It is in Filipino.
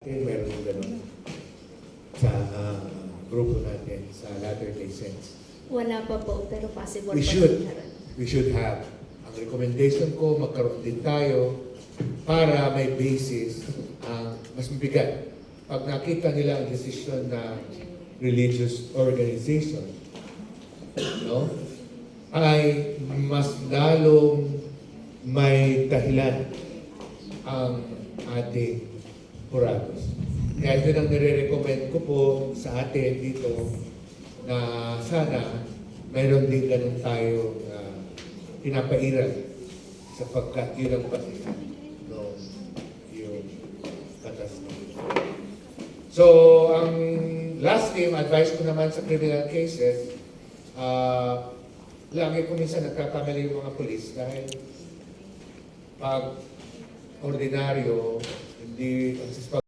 Meron yung gano'n sa grupo natin, sa Latter-day Saints. Wala pa po, pero possible We pa should. meron. We should have. Ang recommendation ko, magkaroon din tayo para may basis ang mas mabigat. Pag nakita nila ang decision na religious organization, no, ay mas lalong may dahilan ang ating jurados. Kaya ito ang nire-recommend ko po sa atin dito na sana mayroon din ganun tayo pinapairal sapagkat yun ang pati no, yung batas. So, ang last thing, advice ko naman sa criminal cases, lagi ko minsan nagkakamali yung mga polis dahil pag ordinaryo, hindi